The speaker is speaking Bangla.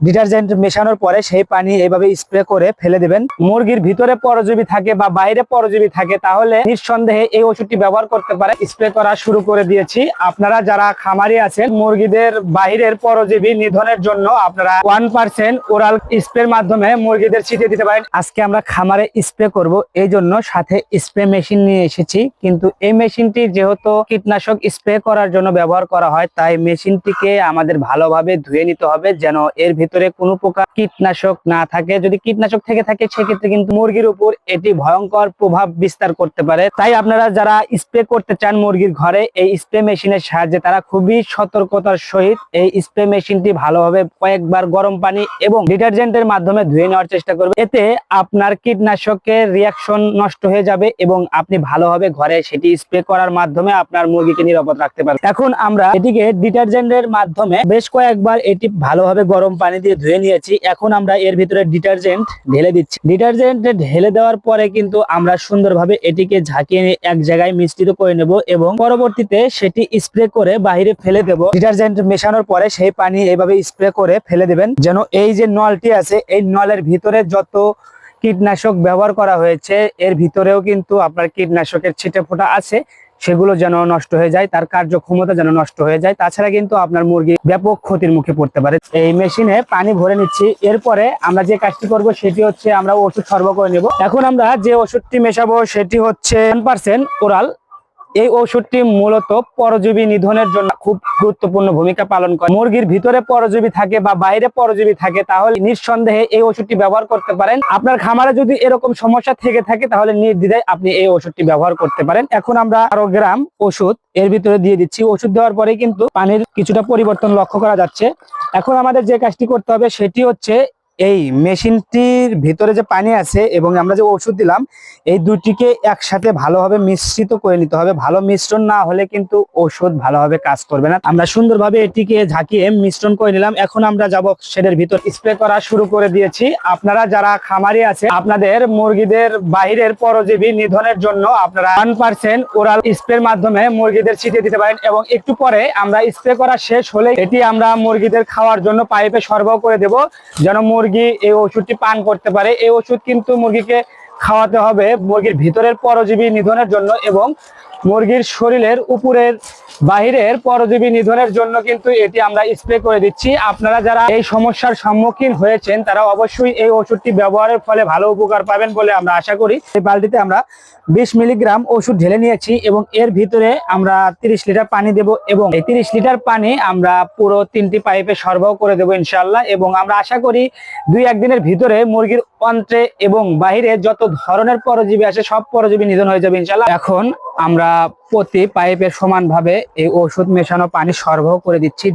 ডিটারজেন্ট মেশানোর পরে সেই পানি এইভাবে স্প্রে করে ফেলে দিবেন। মুরগির ভিতরে পরজীবী থাকে বা বাইরে পরজীবী থাকে তাহলে নিঃসন্দেহে এই ওষুধটি ব্যবহার করতে পারে। স্প্রে করা শুরু করে দিয়েছি। আপনারা যারা খামারি আছেন মুরগিদের বাইরের পরজীবী নিধনের জন্য আপনারা 1% ওরাল স্প্রের মাধ্যমে মুরগিদের ছিটিয়ে দিতে পারেন। আজকে আমরা খামারে স্প্রে করব, এই জন্য সাথে স্প্রে মেশিন নিয়ে এসেছি। কিন্তু এই মেশিনটি যেহেতু কীটনাশক স্প্রে করার জন্য ব্যবহার করা হয়, তাই মেশিনটিকে আমাদের ভালোভাবে ধুয়ে নিতে হবে যেন এর ভিতরে কোনো প্রকার কীটনাশক না থাকে। যদি কীটনাশক থেকে থাকে সেক্ষেত্রে কিন্তু মুরগির উপর এটি ভয়ঙ্কর প্রভাব বিস্তার করতে পারে। তাই আপনারা যারা স্প্রে করতে চান মুরগির ঘরে এই স্প্রে মেশিনের সাহায্যে তারা খুবই সতর্কতার সহিত এই স্প্রে মেশিনটি ভালোভাবে কয়েকবার গরম পানি এবং ডিটারজেন্টের মাধ্যমে ধুয়ে নেওয়ার চেষ্টা করবে। এতে আপনার কীটনাশকের রিয়াকশন নষ্ট হয়ে যাবে এবং আপনি ভালোভাবে ঘরে সেটি স্প্রে করার মাধ্যমে আপনার মুরগিকে নিরাপদ রাখতে পারবেন। এখন আমরা এটিকে ডিটারজেন্টের মাধ্যমে বেশ কয়েকবার এটি ভালোভাবে গরম পানি দিয়ে ধুয়ে নিয়েছি। এখন আমরা এর ভিতরে ডিটারজেন্ট ঢেলে দিচ্ছি। ডিটারজেন্ট ঢেলে দেওয়ার পরে কিন্তু আমরা সুন্দরভাবে এটিকে ঝাঁকিয়ে এক জায়গায় মিশ্রিত করে নেব এবং পরবর্তীতে সেটি স্প্রে করে বাইরে ফেলে দেব। ডিটারজেন্ট মেশানোর পরে সেই পানি এইভাবে স্প্রে করে ফেলে দেবেন যেন এই যে নলটি আছে এই নলের ভিতরে যত কীটনাশক ব্যবহার করা হয়েছে এর ভিতরেও কিন্তু আপনার কীটনাশকের ছিটে ফোঁটা আছে, সেগুলো যেন নষ্ট হয়ে যায়, তার কার্যক্ষমতা যেন নষ্ট হয়ে যায়। তাছাড়া কিন্তু আপনার মুরগি ব্যাপক ক্ষতির মুখে পড়তে পারে। এই মেশিনে পানি ভরে নিচ্ছি। এরপরে আমরা যে কাজটি করব সেটি হচ্ছে আমরা ওষুধ সরবরাহ করে নেব। এখন আমরা যে ওষুধটি মেশাবো সেটি হচ্ছে 1% ওরাল। এই ওষুধটি মূলত পরজীবী নিধনের জন্য খুব গুরুত্বপূর্ণ ভূমিকা পালন করে। মুরগির ভিতরে পরজীবী থাকে বা বাইরে পরজীবী থাকে তাহলে নিঃসন্দেহে এই ওষুধটি ব্যবহার করতে পারেন। আপনার খামারে যদি এরকম সমস্যা থেকে থাকে তাহলে নির্দ্বিধায় আপনি এই ওষুধটি ব্যবহার করতে পারেন। এখন আমরা 12 গ্রাম ওষুধ এর ভিতরে দিয়ে দিচ্ছি। ওষুধ দেওয়ার পরে কিন্তু পানির কিছুটা পরিবর্তন লক্ষ্য করা যাচ্ছে। এখন আমাদের যে কাজটি করতে হবে সেটি হচ্ছে এই মেশিনটির ভিতরে যে পানি আছে এবং আমরা যে ওষুধ দিলাম এই দুটিকে একসাথে ভালোভাবে মিশ্রিত করে নিতে হবে। ভালো মিশ্রণ না হলে কিন্তু ওষুধ ভালোভাবে কাজ করবে না। আমরা সুন্দরভাবে এটিকে ঝাঁকিয়ে মিশ্রণ করে নিলাম। এখন আমরা যাব শেডের ভিতর। স্প্রে করা শুরু করে দিয়েছি। আপনারা যারা খামারি আছে আপনাদের মুরগিদের বাইরের পরজীবী নিধনের জন্য আপনারা 1% ওরাল স্প্রের মাধ্যমে মুরগিদের ছিটিয়ে দিতে পারেন এবং একটু পরে আমরা স্প্রে করা শেষ হলে এটি আমরা মুরগিদের খাওয়ার জন্য পাইপে সরবরাহ করে দেব যেন মুরগি এই ওষুধটি পান করতে পারে। এই ওষুধ কিন্তু মুরগিকে খাওয়াতে হবে মুরগির ভিতরের পরজীবী নিধনের জন্য এবং মুরগির শরীরের উপরের বাহিরের পরজীবী নিধনের জন্য কিন্তু এটি আমরা স্প্রে করে দিচ্ছি। আপনারা যারা এই সমস্যার সম্মুখীন হয়েছেন তারা অবশ্যই এই ওষুধটি ব্যবহারের ফলে ভালো উপকার পাবেন বলে আমরা আশা করি। এই বালতিতে আমরা 20 মিলিগ্রাম ওষুধ ঢেলে নিয়েছি এবং এর ভিতরে আমরা 30 লিটার পানি দেব এবং এই 30 লিটার পানি আমরা পুরো 3টি পাইপে সরবরাহ করে দেবো ইনশাআল্লাহ। এবং আমরা আশা করি 2-1 দিনের ভিতরে মুরগির অন্ত্রে এবং বাহিরে যত ধরনের পরজীবী আছে সব পরজীবী নিধন হয়ে যাবে ইনশাআল্লাহ। এখন আমরা প্রতি পাইপের সমানভাবে এই ওষুধ মেশানো পানি সরবরাহ করে দিচ্ছি।